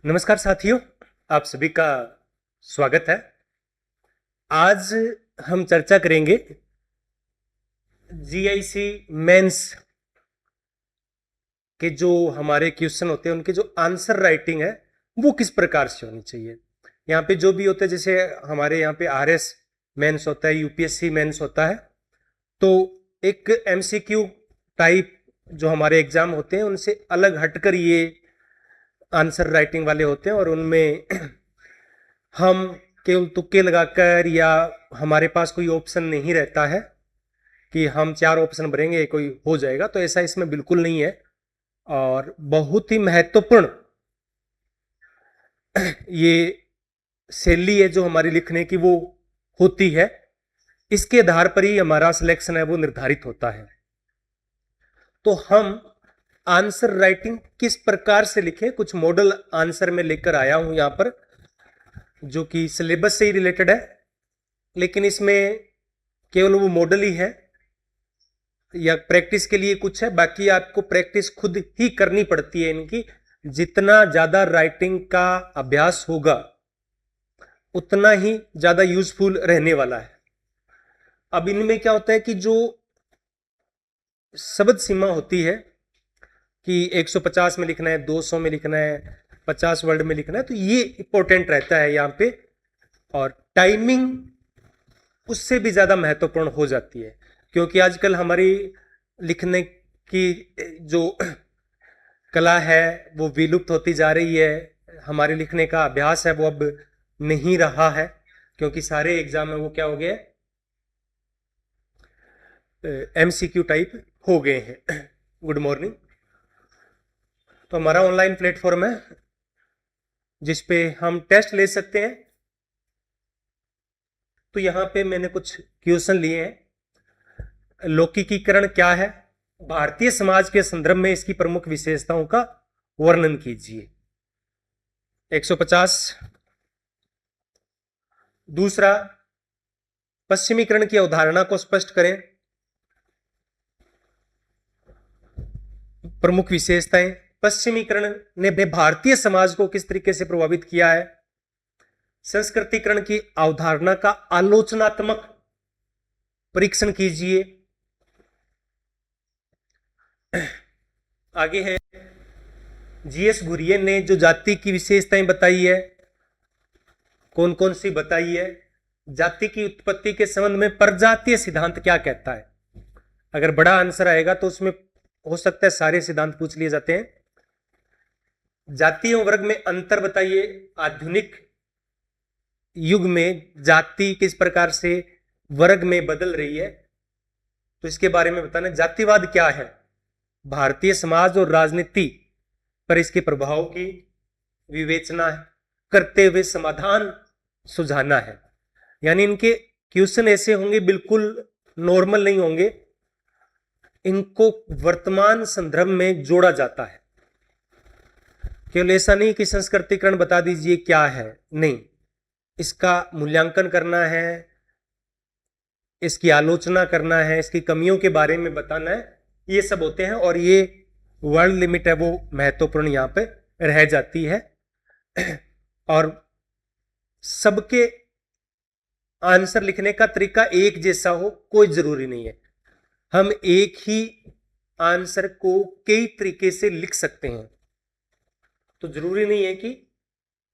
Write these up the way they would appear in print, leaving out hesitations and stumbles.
नमस्कार साथियों, आप सभी का स्वागत है। आज हम चर्चा करेंगे जीआईसी मेंस के जो हमारे क्वेश्चन होते हैं उनके जो आंसर राइटिंग है वो किस प्रकार से होनी चाहिए। यहाँ पे जो भी होता है, जैसे हमारे यहाँ पे आरएस मेंस होता है, यूपीएससी मेंस होता है, तो एक एमसीक्यू टाइप जो हमारे एग्जाम होते हैं उनसे अलग हटकर ये आंसर राइटिंग वाले होते हैं और उनमें हम केवल तुक्के लगाकर या हमारे पास कोई ऑप्शन नहीं रहता है कि हम 4 ऑप्शन भरेंगे कोई हो जाएगा, तो ऐसा इसमें बिल्कुल नहीं है। और बहुत ही महत्वपूर्ण ये शैली है जो हमारी लिखने की वो होती है, इसके आधार पर ही हमारा सिलेक्शन है वो निर्धारित होता है। तो हम आंसर राइटिंग किस प्रकार से लिखें, कुछ मॉडल आंसर में लेकर आया हूं यहां पर, जो कि सिलेबस से ही रिलेटेड है, लेकिन इसमें केवल वो मॉडल ही है या प्रैक्टिस के लिए कुछ है, बाकी आपको प्रैक्टिस खुद ही करनी पड़ती है इनकी। जितना ज्यादा राइटिंग का अभ्यास होगा उतना ही ज्यादा यूजफुल रहने वाला है। अब इनमें क्या होता है कि जो शब्द सीमा होती है कि 150 में लिखना है, 200 में लिखना है, 50 वर्ड में लिखना है, तो ये इंपॉर्टेंट रहता है यहाँ पे। और टाइमिंग उससे भी ज्यादा महत्वपूर्ण हो जाती है, क्योंकि आजकल हमारी लिखने की जो कला है वो विलुप्त होती जा रही है। हमारे लिखने का अभ्यास है वो अब नहीं रहा है, क्योंकि सारे एग्जाम में वो क्या हो गए, एमसीक्यू टाइप हो गए हैं। Good morning. तो हमारा ऑनलाइन प्लेटफॉर्म है जिसपे हम टेस्ट ले सकते हैं। तो यहां पे मैंने कुछ क्वेश्चन लिए हैं। लौकिकीकरण क्या है, भारतीय समाज के संदर्भ में इसकी प्रमुख विशेषताओं का वर्णन कीजिए। 150। दूसरा, पश्चिमीकरण की अवधारणा को स्पष्ट करें। प्रमुख विशेषताएं, पश्चिमीकरण ने भारतीय समाज को किस तरीके से प्रभावित किया है। संस्कृतिकरण की अवधारणा का आलोचनात्मक परीक्षण कीजिए। आगे है, जीएस घुरिये ने जो जाति की विशेषताएं बताई है, कौन कौन सी बताई है। जाति की उत्पत्ति के संबंध में परजातीय सिद्धांत क्या कहता है। अगर बड़ा आंसर आएगा तो उसमें हो सकता है सारे सिद्धांत पूछ लिए जाते हैं। जाति एवं वर्ग में अंतर बताइए। आधुनिक युग में जाति किस प्रकार से वर्ग में बदल रही है, तो इसके बारे में बताना। जातिवाद क्या है, भारतीय समाज और राजनीति पर इसके प्रभाव की विवेचना करते हुए समाधान सुझाना है। यानी इनके क्वेश्चन ऐसे होंगे, बिल्कुल नॉर्मल नहीं होंगे, इनको वर्तमान संदर्भ में जोड़ा जाता है। केवल ऐसा नहीं कि संस्कृतिकरण बता दीजिए क्या है, नहीं, इसका मूल्यांकन करना है, इसकी आलोचना करना है, इसकी कमियों के बारे में बताना है, ये सब होते हैं। और ये वर्ड लिमिट है वो महत्वपूर्ण यहां पे रह जाती है। और सबके आंसर लिखने का तरीका एक जैसा हो कोई जरूरी नहीं है। हम एक ही आंसर को कई तरीके से लिख सकते हैं, तो जरूरी नहीं है कि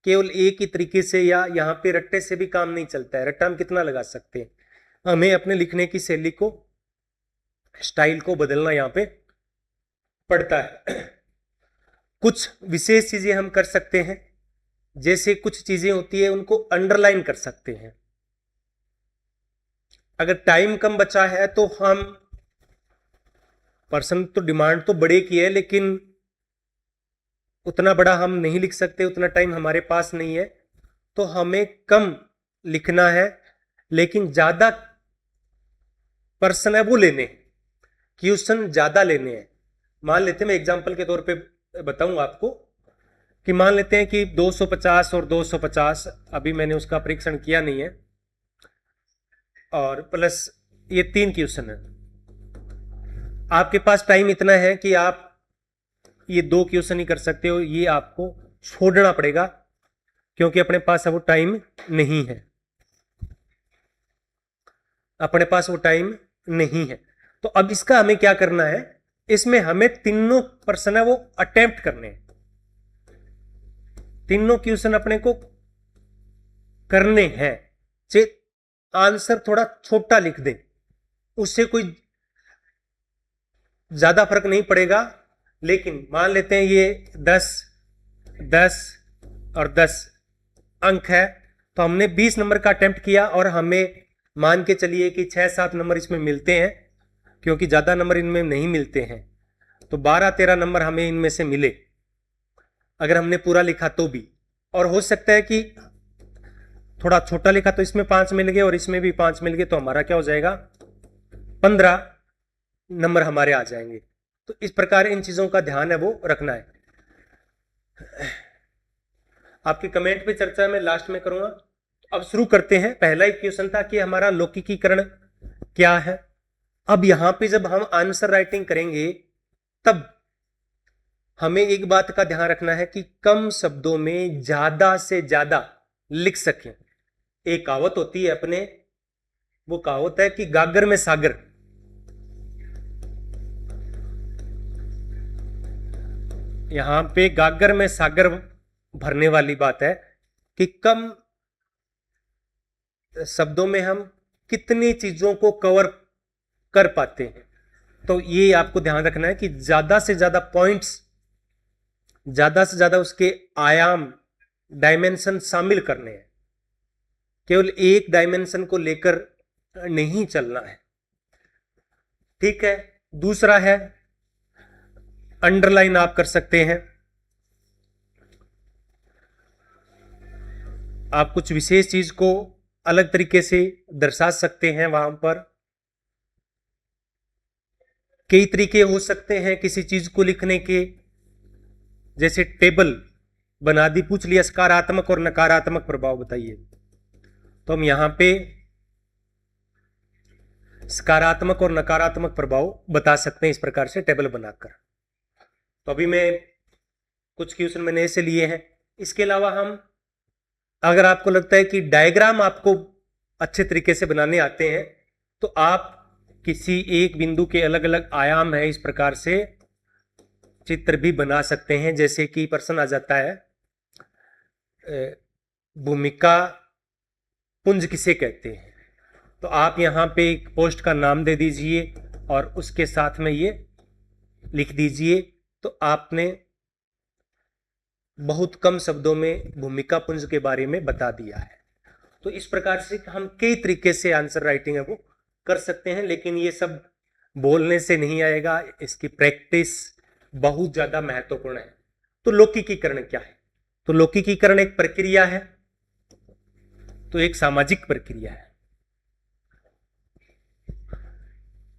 केवल एक ही तरीके से, या यहां पे रट्टे से भी काम नहीं चलता है। रट्टा हम कितना लगा सकते हैं, हमें अपने लिखने की शैली को, स्टाइल को बदलना यहां पे पड़ता है। कुछ विशेष चीजें हम कर सकते हैं, जैसे कुछ चीजें होती है उनको अंडरलाइन कर सकते हैं। अगर टाइम कम बचा है तो हम, पर्सन तो डिमांड तो बड़े की है, लेकिन उतना बड़ा हम नहीं लिख सकते, उतना टाइम हमारे पास नहीं है, तो हमें कम लिखना है, लेकिन ज्यादा पर्सन है वो लेने, क्वेश्चन ज्यादा लेने हैं। मान लेते हैं, मैं एग्जांपल के तौर पे बताऊं आपको, कि मान लेते हैं कि 250 और 250, अभी मैंने उसका परीक्षण किया नहीं है, और प्लस ये 3 क्वेश्चन है। आपके पास टाइम इतना है कि आप ये 2 क्वेश्चन ही कर सकते हो, ये आपको छोड़ना पड़ेगा क्योंकि अपने पास अब वो टाइम नहीं है, अपने पास वो टाइम नहीं है। तो अब इसका हमें क्या करना है, इसमें हमें तीनों प्रश्न है वो अटेम्प्ट करने हैं, तीनों क्वेश्चन अपने को करने हैं। चाहे आंसर थोड़ा छोटा लिख दें, उससे कोई ज्यादा फर्क नहीं पड़ेगा, लेकिन मान लेते हैं ये 10 10 और 10 अंक है, तो हमने 20 नंबर का अटेम्प्ट किया और हमें मान के चलिए कि 6-7 नंबर इसमें मिलते हैं, क्योंकि ज्यादा नंबर इनमें नहीं मिलते हैं, तो 12-13 नंबर हमें इनमें से मिले अगर हमने पूरा लिखा तो भी। और हो सकता है कि थोड़ा छोटा लिखा तो इसमें 5 मिल गए और इसमें भी 5 मिल गए, तो हमारा क्या हो जाएगा, 15 नंबर हमारे आ जाएंगे। तो इस प्रकार इन चीजों का ध्यान है वो रखना है। आपके कमेंट पे चर्चा मैं लास्ट में करूंगा। अब शुरू करते हैं। पहला एक क्वेश्चन था कि हमारा लौकिकीकरण क्या है। अब यहां पे जब हम आंसर राइटिंग करेंगे तब हमें एक बात का ध्यान रखना है कि कम शब्दों में ज्यादा से ज्यादा लिख सकें। एक कहावत होती है अपने, वो कहावत है कि गागर में सागर। यहां पे गागर में सागर भरने वाली बात है कि कम शब्दों में हम कितनी चीजों को कवर कर पाते हैं। तो ये आपको ध्यान रखना है कि ज्यादा से ज्यादा पॉइंट्स, ज्यादा से ज्यादा उसके आयाम, डायमेंशन शामिल करने हैं, केवल एक डायमेंशन को लेकर नहीं चलना है। ठीक है। दूसरा है अंडरलाइन आप कर सकते हैं। आप कुछ विशेष चीज को अलग तरीके से दर्शा सकते हैं। वहां पर कई तरीके हो सकते हैं किसी चीज को लिखने के, जैसे टेबल बना दी, पूछ लिया सकारात्मक और नकारात्मक प्रभाव बताइए, तो हम यहां पे सकारात्मक और नकारात्मक प्रभाव बता सकते हैं इस प्रकार से टेबल बनाकर। तो अभी मैं कुछ क्वेश्चन मैंने ऐसे लिए हैं। इसके अलावा हम, अगर आपको लगता है कि डायग्राम आपको अच्छे तरीके से बनाने आते हैं, तो आप किसी एक बिंदु के अलग अलग आयाम है इस प्रकार से चित्र भी बना सकते हैं। जैसे कि प्रश्न आ जाता है भूमिका पुंज किसे कहते हैं, तो आप यहां पे एक पोस्ट का नाम दे दीजिए और उसके साथ में ये लिख दीजिए, तो आपने बहुत कम शब्दों में भूमिका पुंज के बारे में बता दिया है। तो इस प्रकार से हम कई तरीके से आंसर राइटिंग है वो कर सकते हैं, लेकिन ये सब बोलने से नहीं आएगा, इसकी प्रैक्टिस बहुत ज्यादा महत्वपूर्ण है। तो लौकिकीकरण क्या है? तो लौकिकीकरण एक प्रक्रिया है, तो एक सामाजिक प्रक्रिया है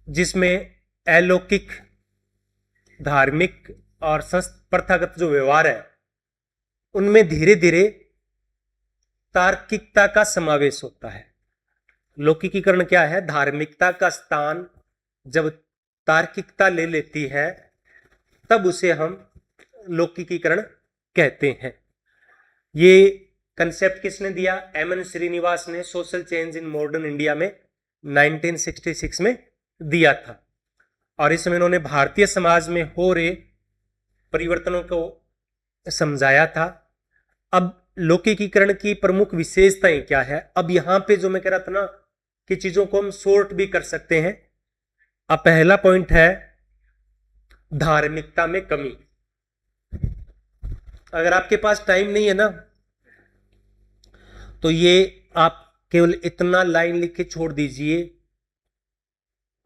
जिसमें अलौकिक, धार्मिक और प्रथागत जो व्यवहार है उनमें धीरे धीरे तार्किकता का समावेश होता है। लौकिकीकरण क्या है? धार्मिकता का स्थान जब तार्किकता ले लेती है तब उसे हम लौकिकीकरण कहते हैं। ये कंसेप्ट किसने दिया? एमएन श्रीनिवास ने social change in modern India में 1966 में दिया था, और इसमें उन्होंने भारतीय समाज में हो रहे परिवर्तनों को समझाया था। अब लौकिकीकरण की प्रमुख विशेषताएं क्या है? अब यहां पे जो मैं कह रहा था ना कि चीजों को हम सॉर्ट भी कर सकते हैं। अब पहला पॉइंट है धार्मिकता में कमी। अगर आपके पास टाइम नहीं है ना, तो ये आप केवल इतना लाइन लिख के छोड़ दीजिए।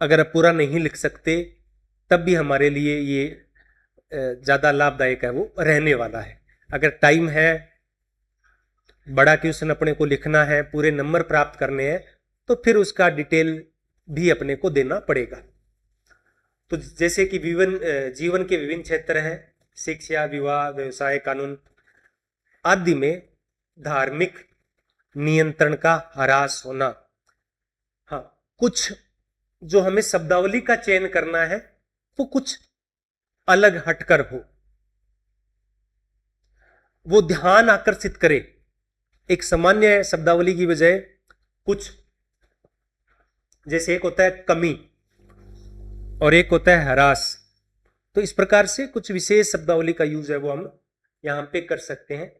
अगर आप पूरा नहीं लिख सकते तब भी हमारे लिए ये ज्यादा लाभदायक है वो रहने वाला है। अगर टाइम है, बड़ा क्वेश्चन अपने को लिखना है, पूरे नंबर प्राप्त करने हैं, तो फिर उसका डिटेल भी अपने को देना पड़ेगा। तो जैसे कि जीवन के विभिन्न क्षेत्र हैं, शिक्षा, विवाह, व्यवसाय, कानून आदि में धार्मिक नियंत्रण का ह्रास होना। हाँ, कुछ जो हमें शब्दावली का चयन करना है वो कुछ अलग हटकर हो। वो ध्यान आकर्षित करे। एक सामान्य शब्दावली की बजाय कुछ, जैसे एक होता है कमी और एक होता है हरास, तो इस प्रकार से कुछ विशेष शब्दावली का यूज है वो हम यहां पे कर सकते हैं।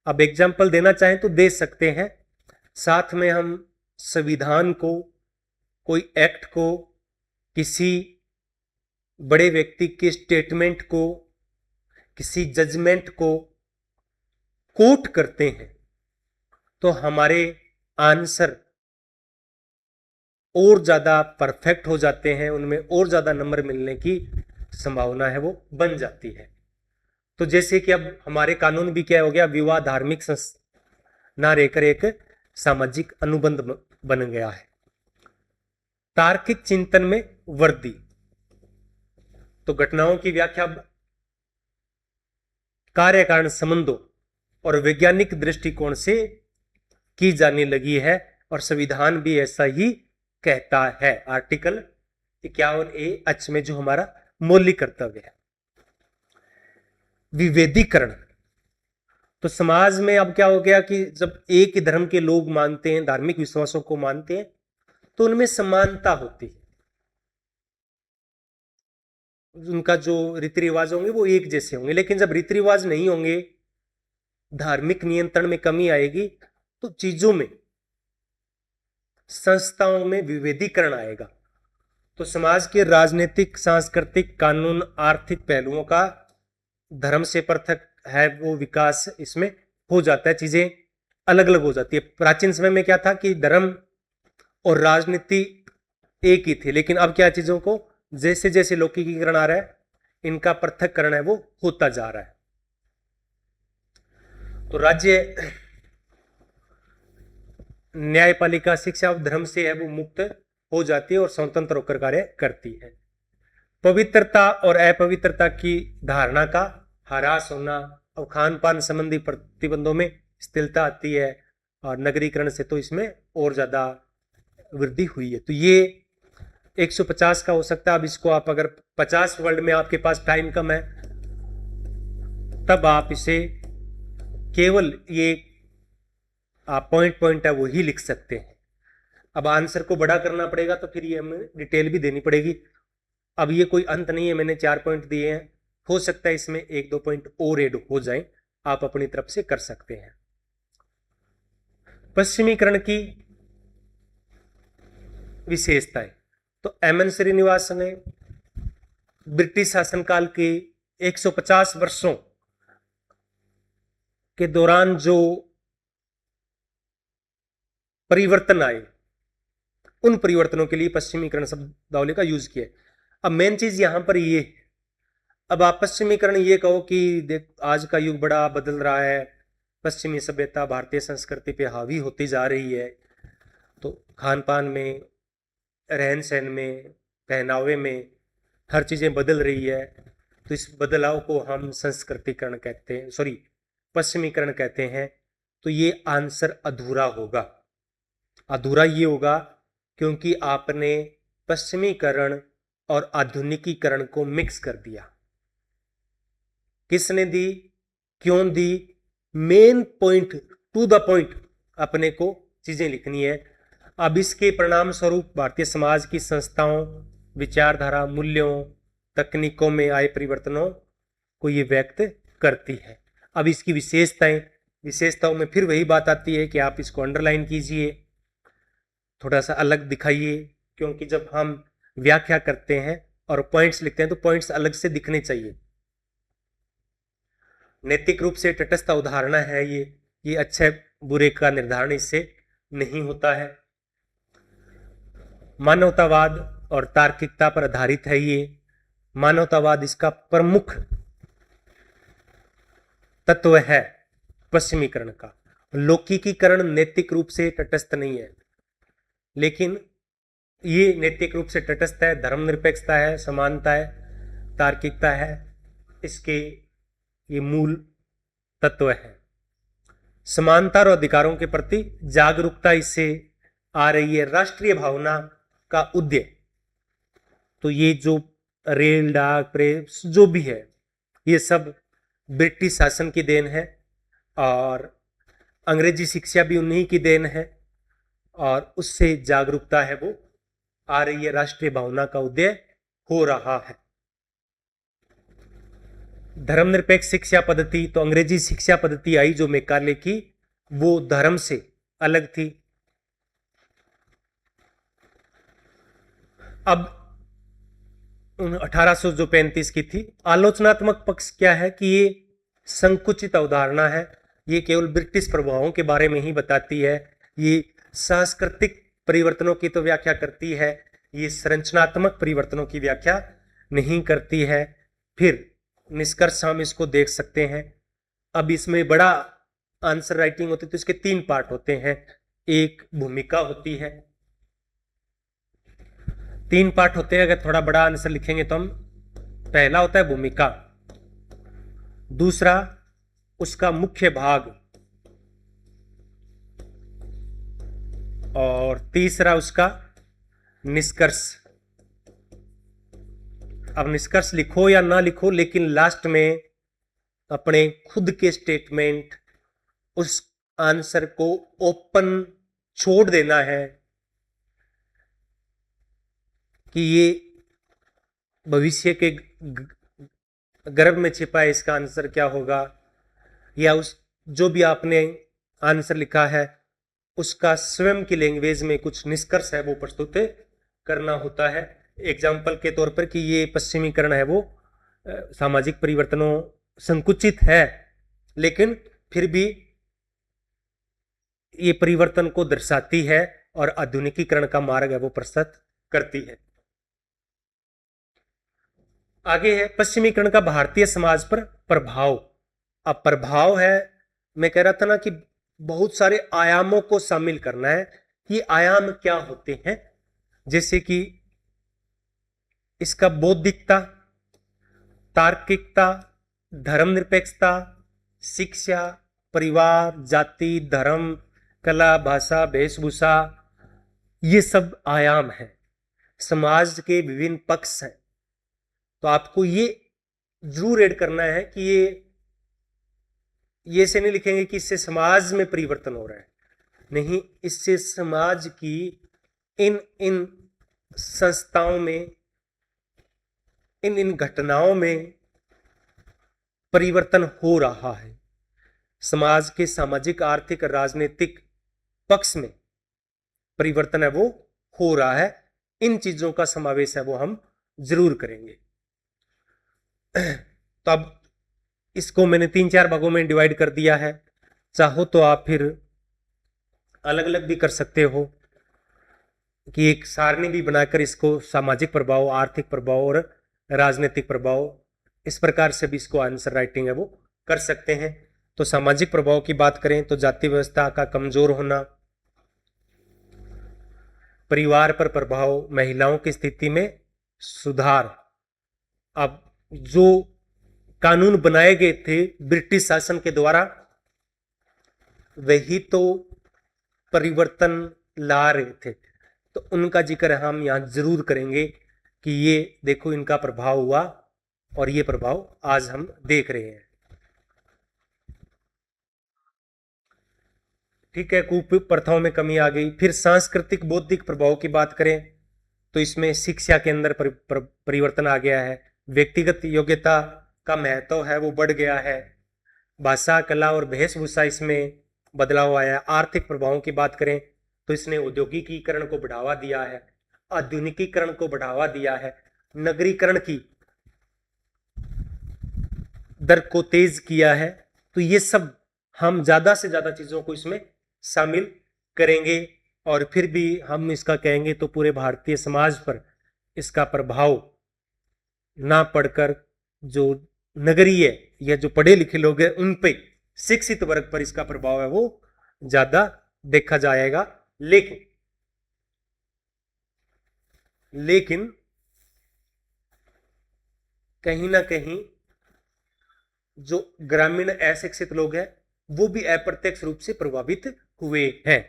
अब एग्जाम्पल देना चाहें तो दे सकते हैं। साथ में हम संविधान को, कोई एक्ट को, किसी बड़े व्यक्ति के स्टेटमेंट को, किसी जजमेंट को कोट करते हैं तो हमारे आंसर और ज्यादा परफेक्ट हो जाते हैं, उनमें और ज्यादा नंबर मिलने की संभावना है वो बन जाती है। तो जैसे कि अब हमारे कानून भी क्या हो गया, विवाह धार्मिक ना रहकर एक सामाजिक अनुबंध बन गया है। तार्किक चिंतन में वृद्धि, तो घटनाओं की व्याख्या कार्य कारण संबंधों और वैज्ञानिक दृष्टिकोण से की जाने लगी है और संविधान भी ऐसा ही कहता है। आर्टिकल 51A में जो हमारा मौलिक कर्तव्य है। विभेदीकरण, तो समाज में अब क्या हो गया कि जब एक ही धर्म के लोग मानते हैं, धार्मिक विश्वासों को मानते हैं, तो उनमें समानता होती है, उनका जो रीति रिवाज होंगे वो एक जैसे होंगे। लेकिन जब रीति रिवाज नहीं होंगे, धार्मिक नियंत्रण में कमी आएगी, तो चीजों में, संस्थाओं में विभेदीकरण आएगा। तो समाज के राजनीतिक, सांस्कृतिक, कानून, आर्थिक पहलुओं का धर्म से पृथक है वो विकास इसमें हो जाता है, चीजें अलग अलग हो जाती है। प्राचीन समय में क्या था कि धर्म और राजनीति एक ही थी, लेकिन अब क्या, चीजों को जैसे जैसे लौकिकीकरण आ रहा है, इनका पृथककरण है वो होता जा रहा है। तो राज्य न्यायपालिका शिक्षा और धर्म से है वो मुक्त हो जाती है और स्वतंत्र होकर कार्य करती है। पवित्रता और अपवित्रता की धारणा का ह्रास होना और खान पान संबंधी प्रतिबंधों में स्थिरता आती है, और नगरीकरण से तो इसमें और ज्यादा वृद्धि हुई है। तो ये 150 का हो सकता है। अब इसको आप अगर 50 वर्ड में आपके पास टाइम कम है, तब आप इसे केवल ये आप पॉइंट है वो ही लिख सकते हैं। अब आंसर को बड़ा करना पड़ेगा तो फिर ये हमें डिटेल भी देनी पड़ेगी। अब ये कोई अंत नहीं है, मैंने 4 पॉइंट दिए हैं, हो सकता है इसमें 1-2 पॉइंट और ऐड हो जाए, आप अपनी तरफ से कर सकते हैं। पश्चिमीकरण की विशेषताएं, तो एमएन श्रीनिवास ने ब्रिटिश शासनकाल के 150 वर्षों के दौरान जो परिवर्तन आए, उन परिवर्तनों के लिए पश्चिमीकरण शब्दावली का यूज किया। अब मेन चीज यहां पर ये, अब आप पश्चिमीकरण ये कहो कि देख आज का युग बड़ा बदल रहा है, पश्चिमी सभ्यता भारतीय संस्कृति पे हावी होती जा रही है, तो खान पान में, रहन सहन में, पहनावे में हर चीजें बदल रही है, तो इस बदलाव को हम संस्कृतिकरण कहते हैं, सॉरी पश्चिमीकरण कहते हैं। तो ये आंसर अधूरा होगा। अधूरा ये होगा क्योंकि आपने पश्चिमीकरण और आधुनिकीकरण को मिक्स कर दिया। किसने दी, क्यों दी, main point, to the point अपने को चीजें लिखनी है। अब इसके परिणाम स्वरूप भारतीय समाज की संस्थाओं, विचारधारा, मूल्यों, तकनीकों में आए परिवर्तनों को ये व्यक्त करती है। अब इसकी विशेषताओं में फिर वही बात आती है कि आप इसको अंडरलाइन कीजिए, थोड़ा सा अलग दिखाइए, क्योंकि जब हम व्याख्या करते हैं और पॉइंट्स लिखते हैं तो पॉइंट्स अलग से दिखने चाहिए। नैतिक रूप से तटस्थ अवधारणा है ये अच्छे बुरे का निर्धारण इससे नहीं होता है। मानवतावाद और तार्किकता पर आधारित है ये। मानवतावाद इसका प्रमुख तत्व है पश्चिमीकरण का। लौकिकीकरण नैतिक रूप से तटस्थ नहीं है, लेकिन ये नैतिक रूप से तटस्थ है, धर्मनिरपेक्षता है, समानता है, तार्किकता है, इसके ये मूल तत्व है। समानता और अधिकारों के प्रति जागरूकता इससे आ रही है। राष्ट्रीय भावना का उदय, तो ये जो रेल, डाक, प्रेस जो भी है, ये सब ब्रिटिश शासन की देन है। और अंग्रेजी शिक्षा भी उन्हीं की देन है और उससे जागरूकता है वो आ रही है, राष्ट्रीय भावना का उदय हो रहा है। धर्मनिरपेक्ष शिक्षा पद्धति, तो अंग्रेजी शिक्षा पद्धति आई जो मैकाले की, वो धर्म से अलग थी। अब 1835 की थी। आलोचनात्मक पक्ष क्या है कि ये संकुचित अवधारणा है, ये केवल ब्रिटिश प्रभावों के बारे में ही बताती है, ये सांस्कृतिक परिवर्तनों की तो व्याख्या करती है, ये संरचनात्मक परिवर्तनों की व्याख्या नहीं करती है। फिर निष्कर्ष हम इसको देख सकते हैं। अब इसमें बड़ा आंसर राइटिंग होती है तो इसके 3 पार्ट होते हैं। एक भूमिका होती है, 3 पार्ट होते हैं। अगर थोड़ा बड़ा आंसर लिखेंगे तो हम, पहला होता है भूमिका, दूसरा उसका मुख्य भाग, और तीसरा उसका निष्कर्ष। अब निष्कर्ष लिखो या ना लिखो, लेकिन लास्ट में अपने खुद के स्टेटमेंट, उस आंसर को ओपन छोड़ देना है कि ये भविष्य के गर्भ में छिपा है, इसका आंसर क्या होगा, या उस जो भी आपने आंसर लिखा है उसका स्वयं की लैंग्वेज में कुछ निष्कर्ष है वो प्रस्तुत करना होता है। एग्जाम्पल के तौर पर कि ये पश्चिमीकरण है वो सामाजिक परिवर्तनों संकुचित है, लेकिन फिर भी ये परिवर्तन को दर्शाती है और आधुनिकीकरण का मार्ग है वो प्रस्तुत करती है। आगे है पश्चिमीकरण का भारतीय समाज पर प्रभाव। अब प्रभाव है, मैं कह रहा था ना कि बहुत सारे आयामों को शामिल करना है। ये आयाम क्या होते हैं, जैसे कि इसका बौद्धिकता, तार्किकता, धर्मनिरपेक्षता, शिक्षा, परिवार, जाति, धर्म, कला, भाषा, वेशभूषा, ये सब आयाम हैं, समाज के विभिन्न पक्ष हैं। तो आपको ये जरूर ऐड करना है कि ये से नहीं लिखेंगे कि इससे समाज में परिवर्तन हो रहा है, नहीं, इससे समाज की इन इन संस्थाओं में, इन इन घटनाओं में परिवर्तन हो रहा है। समाज के सामाजिक, आर्थिक, राजनीतिक पक्ष में परिवर्तन है वो हो रहा है। इन चीजों का समावेश है वो हम जरूर करेंगे। तो अब इसको मैंने 3-4 भागों में डिवाइड कर दिया है। चाहो तो आप फिर अलग अलग भी कर सकते हो कि एक सारणी भी बनाकर इसको सामाजिक प्रभाव, आर्थिक प्रभाव और राजनीतिक प्रभाव, इस प्रकार से भी इसको आंसर राइटिंग है वो कर सकते हैं। तो सामाजिक प्रभाव की बात करें तो जाति व्यवस्था का कमजोर होना, परिवार पर प्रभाव, महिलाओं की स्थिति में सुधार। अब जो कानून बनाए गए थे ब्रिटिश शासन के द्वारा, वही तो परिवर्तन ला रहे थे, तो उनका जिक्र हम यहां जरूर करेंगे कि ये देखो इनका प्रभाव हुआ और ये प्रभाव आज हम देख रहे हैं। ठीक है, कुप्रथाओं में कमी आ गई। फिर सांस्कृतिक बौद्धिक प्रभाव की बात करें तो इसमें शिक्षा के अंदर परिवर्तन आ गया है, व्यक्तिगत योग्यता का महत्व है वो बढ़ गया है, भाषा, कला और वेशभूषा इसमें बदलाव आया। आर्थिक प्रभावों की बात करें तो इसने औद्योगिकीकरण को बढ़ावा दिया है, आधुनिकीकरण को बढ़ावा दिया है, नगरीकरण की दर को तेज किया है। तो ये सब हम ज्यादा से ज्यादा चीजों को इसमें शामिल करेंगे और फिर भी हम इसका कहेंगे तो पूरे भारतीय समाज पर इसका प्रभाव ना पड़कर जो नगरीय या जो पढ़े लिखे लोग हैं उन पे, शिक्षित वर्ग पर इसका प्रभाव है वो ज्यादा देखा जाएगा। लेकिन कहीं ना कहीं जो ग्रामीण अशिक्षित लोग हैं वो भी अप्रत्यक्ष रूप से प्रभावित हुए हैं।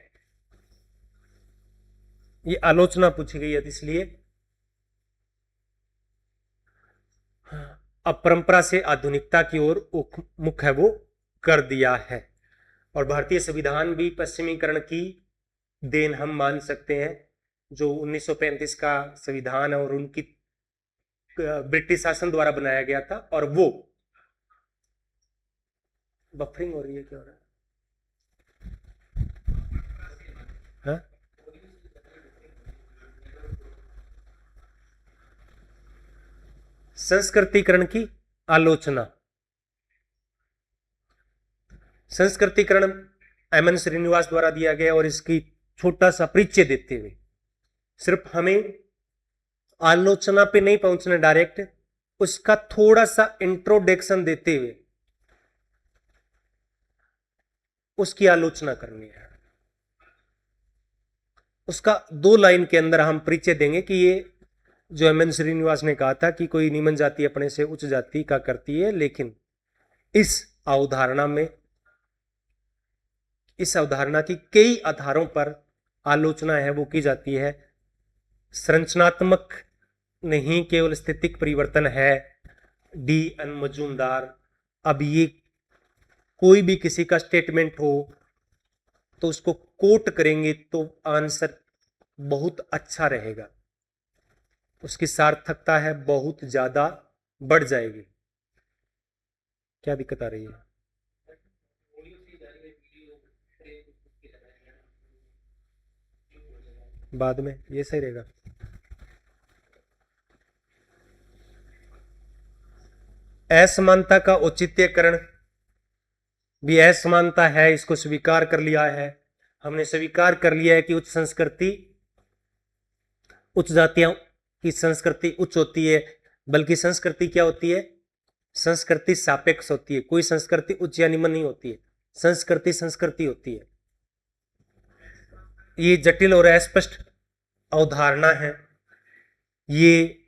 ये आलोचना पूछी गई है, इसलिए अब परंपरा से आधुनिकता की ओर मुख है वो कर दिया है। और भारतीय संविधान भी पश्चिमीकरण की देन हम मान सकते हैं। जो 1935 का संविधान और उनकी ब्रिटिश शासन द्वारा बनाया गया था, और वो बफरिंग हो रही है, क्या हो रहा है? हाँ? संस्कृतिकरण की आलोचना। संस्कृतिकरण एमएन श्रीनिवास द्वारा दिया गया, और इसकी छोटा सा परिचय देते हुए सिर्फ हमें आलोचना पे नहीं पहुंचना डायरेक्ट, उसका थोड़ा सा इंट्रोडक्शन देते हुए उसकी आलोचना करनी है। उसका 2 लाइन के अंदर हम परिचय देंगे कि ये जो एमएन श्रीनिवास ने कहा था कि कोई निम्न जाति अपने से उच्च जाति का करती है, लेकिन इस अवधारणा की कई आधारों पर आलोचना है वो की जाती है। संरचनात्मक नहीं, केवल स्थितिक परिवर्तन है। डी.एन. मजूमदार। अब ये कोई भी किसी का स्टेटमेंट हो तो उसको कोट करेंगे तो आंसर बहुत अच्छा रहेगा, उसकी सार्थकता है बहुत ज्यादा बढ़ जाएगी। क्या दिक्कत आ रही है? बाद में ये सही रहेगा। असमानता का औचित्यकरण भी असमानता है, इसको स्वीकार कर लिया है। हमने स्वीकार कर लिया है कि उच्च संस्कृति, उच्च जातियों की संस्कृति उच्च होती है, बल्कि संस्कृति क्या होती है? संस्कृति सापेक्ष होती है। कोई संस्कृति उच्च या निम्न नहीं होती है, संस्कृति संस्कृति होती है। ये जटिल और अस्पष्ट अवधारणा है। ये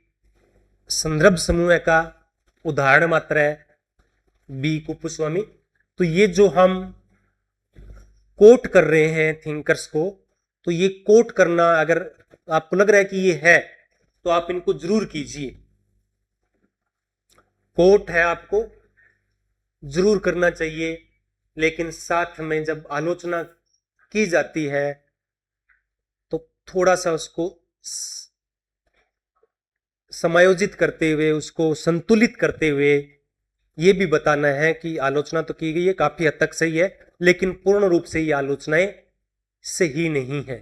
संदर्भ समूह का उदाहरण मात्र है, बी कुपुस्वामी। तो ये जो हम कोट कर रहे हैं थिंकर्स को, तो ये कोट करना अगर आपको लग रहा है कि ये है तो आप इनको जरूर कीजिए। कोट है, आपको जरूर करना चाहिए, लेकिन साथ में जब आलोचना की जाती है तो थोड़ा सा उसको समायोजित करते हुए, उसको संतुलित करते हुए ये भी बताना है कि आलोचना तो की गई है, काफी हद तक सही है, लेकिन पूर्ण रूप से ये आलोचनाएं सही नहीं है।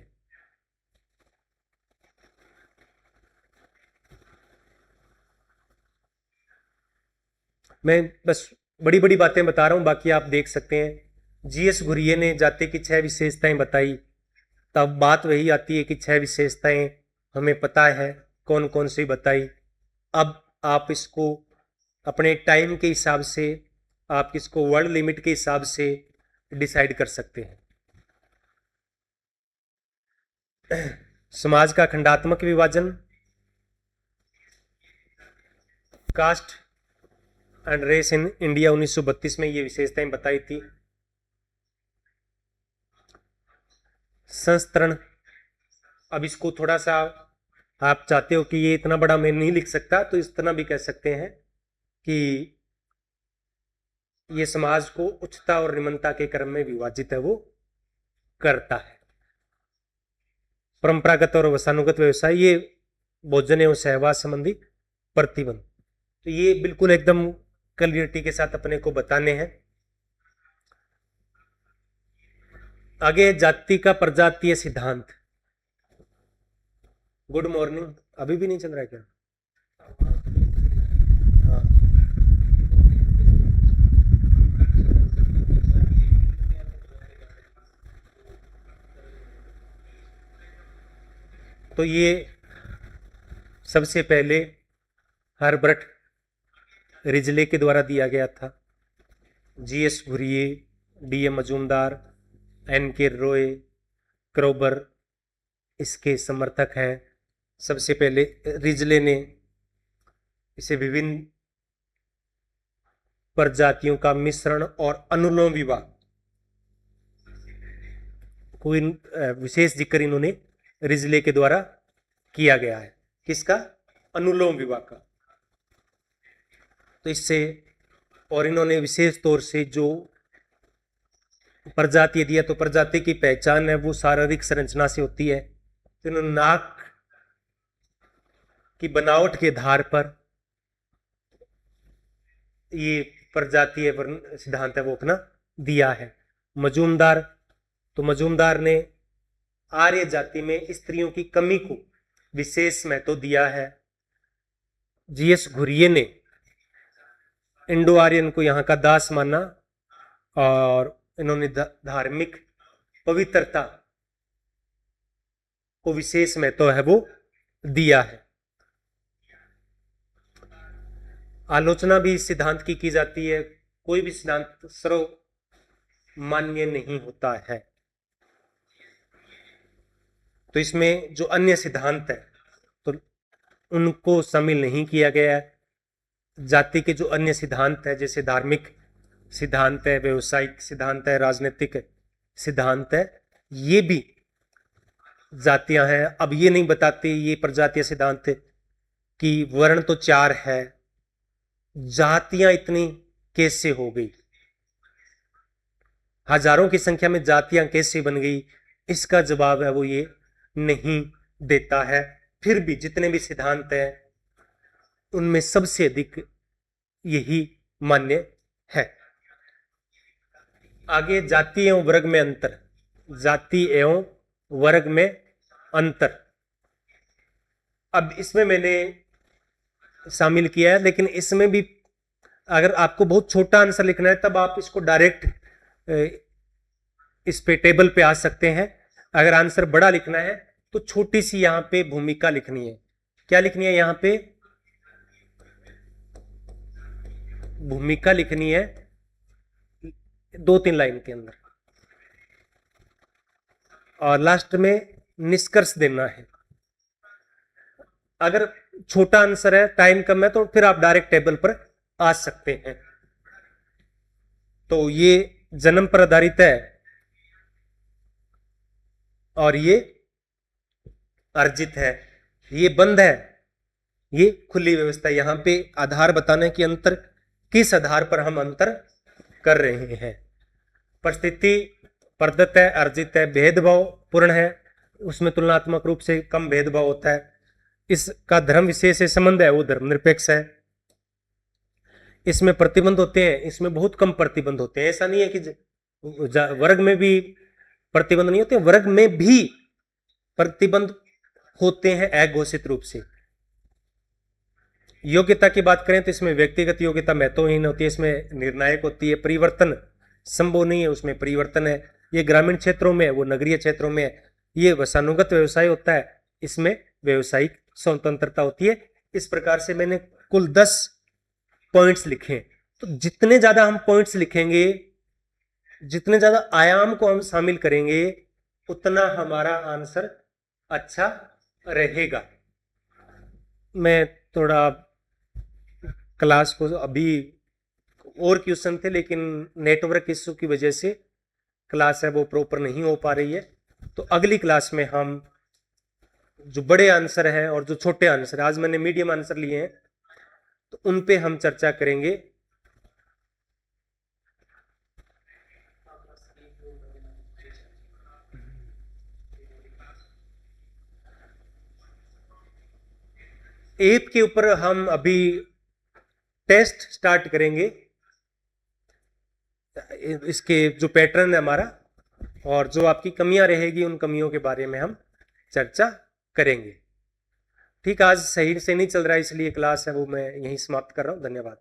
मैं बस बड़ी बड़ी बातें बता रहा हूं, बाकी आप देख सकते हैं। जीएस घुरिये ने जाति की 6 विशेषताएं बताई, तब बात वही आती है कि 6 विशेषताएं हमें पता है कौन कौन सी बताई। अब आप इसको अपने टाइम के हिसाब से, आप इसको वर्ड लिमिट के हिसाब से डिसाइड कर सकते हैं। समाज का खंडात्मक विभाजन, caste and race in India 1932 में ये विशेषताएं बताई थी। संस्तरण, अब इसको थोड़ा सा आप चाहते हो कि ये इतना बड़ा मैं नहीं लिख सकता, तो इस तरह भी कह सकते हैं कि ये समाज को उच्चता और निम्नता के क्रम में विभाजित है, वो करता है। परंपरागत और वसानुगत व्यवसाय, ये भोजन एवं सहवास संबंधी प्रतिबंध, तो ये बिल्कुल एकदम क्लियरिटी के साथ अपने को बताने हैं। आगे जाति का प्रजातीय सिद्धांत। Good morning. अभी भी नहीं चल रहा है क्या? हाँ। तो ये सबसे पहले हर्बर्ट रिजले के द्वारा दिया गया था। GS Ghurye, DM. Majumdar, NK. Roy, क्रोबर इसके समर्थक हैं। सबसे पहले रिजले ने इसे विभिन्न प्रजातियों का मिश्रण और अनुलोम विवाह, कोई विशेष जिक्र इन्होंने रिजले के द्वारा किया गया है। किसका? अनुलोम विवाह का। तो इससे, और इन्होंने विशेष तौर से जो प्रजाति दिया तो प्रजाति की पहचान है वो शारीरिक संरचना से होती है। तो इन्होंने नाक की बनावट के आधार पर ये प्रजातीय वर्ण सिद्धांत है वो अपना दिया है। मजूमदार, तो मजूमदार ने आर्य जाति में स्त्रियों की कमी को विशेष महत्व दिया है। जीएस घुरिये ने इंडो आर्यन को यहाँ का दास माना और इन्होंने धार्मिक पवित्रता को विशेष महत्व है वो दिया है। आलोचना भी इस सिद्धांत की जाती है। कोई भी सिद्धांत सर्वमान्य नहीं होता है। तो इसमें जो अन्य सिद्धांत है तो उनको शामिल नहीं किया गया है। जाति के जो अन्य सिद्धांत है जैसे धार्मिक सिद्धांत है, व्यवसायिक सिद्धांत है, राजनीतिक सिद्धांत है, ये भी जातियां हैं। अब ये नहीं बताते ये प्रजातीय सिद्धांत कि वर्ण तो 4 है, जातियां इतनी कैसे हो गई, हजारों की संख्या में जातियां कैसे बन गई, इसका जवाब है वो ये नहीं देता है। फिर भी जितने भी सिद्धांत हैं उनमें सबसे अधिक यही मान्य है। आगे जाति एवं वर्ग में अंतर, जाति एवं वर्ग में अंतर। अब इसमें मैंने शामिल किया है, लेकिन इसमें भी अगर आपको बहुत छोटा आंसर लिखना है तब आप इसको डायरेक्ट इस पे टेबल पे आ सकते हैं। अगर आंसर बड़ा लिखना है तो छोटी सी यहां पे भूमिका लिखनी है। क्या लिखनी है? यहां पे भूमिका लिखनी है 2-3 लाइन के अंदर, और लास्ट में निष्कर्ष देना है। अगर छोटा आंसर है, टाइम कम है, तो फिर आप डायरेक्ट टेबल पर आ सकते हैं। तो ये जन्म पर आधारित है और ये अर्जित है, ये बंद है, ये खुली व्यवस्था। यहां पे आधार बताने की अंतर, किस आधार पर हम अंतर कर रहे हैं। परिस्थिति प्रदत्त है, अर्जित है, भेदभाव पूर्ण है, उसमें तुलनात्मक रूप से कम भेदभाव होता है। इसका धर्म विशेष से संबंध है, वो धर्मनिरपेक्ष है। इसमें प्रतिबंध होते हैं, इसमें बहुत कम प्रतिबंध होते हैं। ऐसा नहीं है कि वर्ग में भी प्रतिबंध नहीं होते, वर्ग में भी प्रतिबंध होते हैं अघोषित रूप से। योग्यता की बात करें तो इसमें व्यक्तिगत योग्यता महत्वहीन होती है, इसमें निर्णायक होती है। परिवर्तन संभव नहीं है, उसमें परिवर्तन है। ये ग्रामीण क्षेत्रों में है, वो नगरीय क्षेत्रों में है। ये वसानुगत व्यवसाय होता है, इसमें व्यवसायिक स्वतंत्रता होती है। इस प्रकार से मैंने कुल 10 पॉइंट्स लिखे। तो जितने ज्यादा हम पॉइंट्स लिखेंगे, जितने ज्यादा आयाम को हम शामिल करेंगे, उतना हमारा आंसर अच्छा रहेगा। मैं थोड़ा क्लास को, अभी और क्वेश्चन थे लेकिन नेटवर्क इश्यू की वजह से क्लास है वो प्रॉपर नहीं हो पा रही है। तो अगली क्लास में हम जो बड़े आंसर हैं और जो छोटे आंसर, आज मैंने मीडियम आंसर लिए हैं, तो उन पे हम चर्चा करेंगे। ऐप के ऊपर हम अभी टेस्ट स्टार्ट करेंगे, इसके जो पैटर्न है हमारा, और जो आपकी कमियां रहेगी उन कमियों के बारे में हम चर्चा करेंगे। ठीक, आज सही से नहीं चल रहा है इसलिए क्लास है वो मैं यहीं समाप्त कर रहा हूं। धन्यवाद।